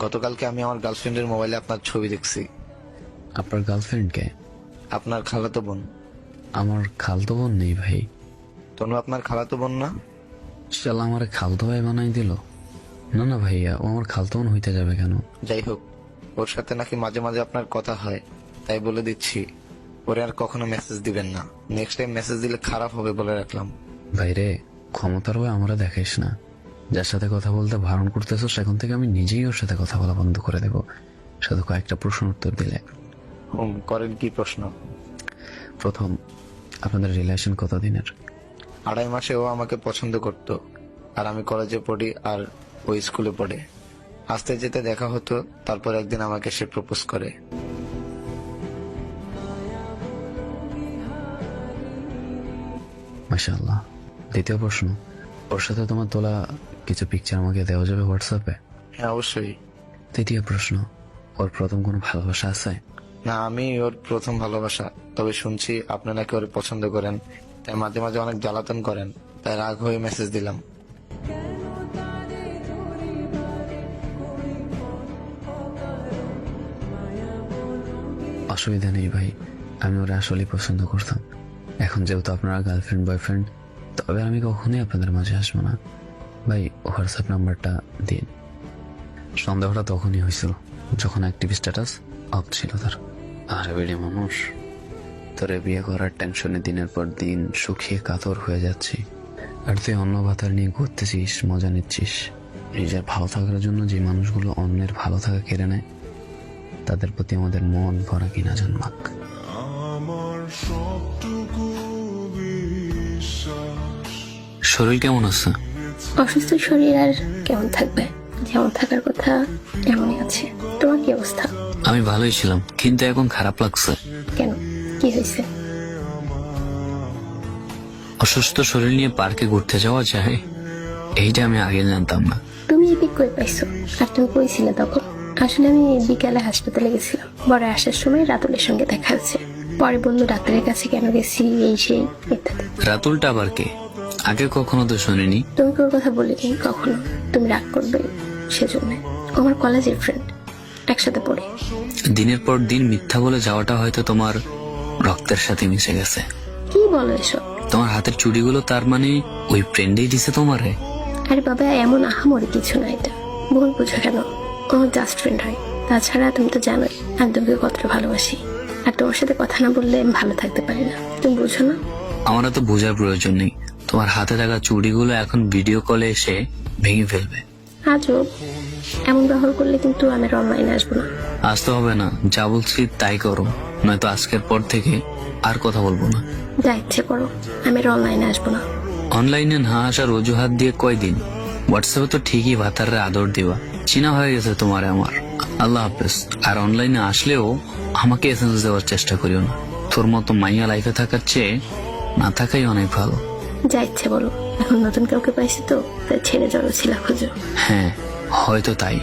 গতকালকে আমি আমার গার্লফ্রেন্ডের মোবাইলে আপনার ছবি দেখছি। আপনার গার্লফ্রেন্ডকে? আপনার খালাতো বোন। আমার খালতো বোন নেই ভাই। তনু আপনার খালাতো বোন না? শালা আমার খালতো ভাই বানাই দিল। না না ভাইয়া, ও আমার খালতো বোন হইতে যাবে কেন? যাই হোক, ওর সাথে নাকি মাঝে মাঝে আপনার কথা হয়, তাই বলে দিচ্ছি ওরে আর কখনো মেসেজ দিবেন না। নেক্সট টাইম মেসেজ দিলে খারাপ হবে বলে রাখলাম। ভাইরে, ক্ষমতার হয়ে আমরা দেখাইস না। যার সাথে কথা বলতে বারণ করতেছ সেখান থেকে আমি নিজেই ওর সাথে কথা বলা বন্ধ করে দেব, শুধু কয়েকটা প্রশ্ন উত্তর দিলে। করেন কি প্রশ্ন? প্রথম, আপনাদের রিলেশন কতদিনের? 2.5 মাসে ও আমাকে পছন্দ করত, আর আমি কলেজে পড়ি আর ও স্কুলে পড়ে। আসতে যেতে দেখা হতো, তারপর একদিন আমাকে সে প্রপোজ করে। মাশাআল্লাহ। দ্বিতীয় প্রশ্ন, ওর সাথে তোমার তোলা কিছু পিকচার আমাকে দেওয়া যাবে হোয়াটসঅ্যাপে? হ্যাঁ, অবশ্যই। তৃতীয় প্রশ্ন, ওর প্রথম কোনো ভালোবাসা আছে? না, আমি ওর প্রথম ভালোবাসা। তবে শুনছি আপনি নাকি ওর পছন্দ করেন, তাই মাঝে মাঝে অনেক জ্বালাতন করেন, তাই রাগ হয়ে মেসেজ দিলাম। অসুবিধা নেই ভাই, আমি ওরা আসলেই পছন্দ করতাম। এখন যেহেতু আপনারা গার্লফ্রেন্ড বয়ফ্রেন্ড, তবে আমি কখনোই আপনাদের মাঝে আসবো না। ভাই, হোয়াটসঅ্যাপ নাম্বারটা দিন। সন্দেহটা তখনই হয়েছিল যখন অ্যাক্টিভ স্ট্যাটাস অফ ছিল তার। আরে বেড়ে মানুষ, তোরে বিয়ে করার টেনশনে দিনের পর দিন শুকিয়ে কাতর হয়ে যাচ্ছি, আর তুই অন্য ভাতার নিয়ে ঘুরতেছিস, মজা নিচ্ছিস। নিজের ভালো থাকার জন্য যে মানুষগুলো অন্যের ভালো থাকা কেড়ে নেয়, তাদের প্রতি আমাদের মন ভরা কিনা জন্মাক। শরীর কেমন আছে? অসুস্থ শরীর আর কেমন থাকবে, যেমন থাকার কথা এমনই আছে। তোমার কি অবস্থা? আমি ভালোই ছিলাম, কিন্তু এখন খারাপ লাগছে। কেন, কি হয়েছে? অসুস্থ শরীর নিয়ে পার্কে ঘুরতে যাওয়া যায়, এইটা আমি আগে জানতাম না। তুমি এই পিক কই পাইছো? আর তুমি কই ছিলে তখন? আসলে আমি বিকালে হাসপাতালে গেছিলাম, বড় আসার সময় রাতুলের সঙ্গে দেখা হচ্ছে। পরে বললো ডাক্তারের কাছে কেন গেছি, এই সেই ইত্যাদি। রাতুলটা আবার কে? আগে কখনো তো শুনিনি। তুমি ওর কথা বলিনি কখনো, তুমি রাগ করবে সেজন্য। ও আমার কলেজের ফ্রেন্ড, একসাথে পড়ি। দিনের পর দিন মিথ্যা বলে যাওয়াটা হয়তো তোমার রক্তের সাথে মিশে গেছে। কি বলো এসব? তোমার হাতের চুড়িগুলো তার মানে ওই ফ্রেন্ডেই দিছে তোমারে? আরে বাবা, এমন আহামরি কিছু না, এটা ভুল বুঝো কেন। ও জাস্ট ফ্রেন্ড হয়। তাছাড়া তুমি তো জানোই আমি তোমাকে কতটা ভালোবাসি, আর তোমার সাথে কথা না বললে আমি ভালো থাকতে পারি না। তুমি বুঝো না? আমার তো বোঝার প্রয়োজন নেই, তোমার হাতে থাকা চুড়িগুলো এখন ভিডিও কলে এসে ভেঙে ফেলবে। আজও এমন ব্যবহার করলে কিন্তু আমি অনলাইনে আসবো না। আসতে হবে না, যা বলছি তাই করো, নয়তো আজকের পর থেকে আর কথা বলবো না। যা ইচ্ছে করো, আমি অনলাইনে আসবো না। অনলাইনে না আসার অজুহাত দিয়ে কয়দিন? হোয়াটসঅ্যাপে তো ঠিকই ভাতারে আদর দেওয়া, চিনা হয়ে গেছে তোমার আমার। আল্লাহ হাফেজ। আর অনলাইনে আসলেও আমাকে এসএমএস দেওয়ার চেষ্টা করিও না। তোর মতো মাইয়া লাইফে থাকার চেয়ে না থাকাই অনেক ভালো। যা ইচ্ছে বলো, এখন নতুন কাউকে পাইছি তো, তাই ছেড়ে যাওয়া ছিল খুঁজো। হ্যাঁ, হয়তো তাই।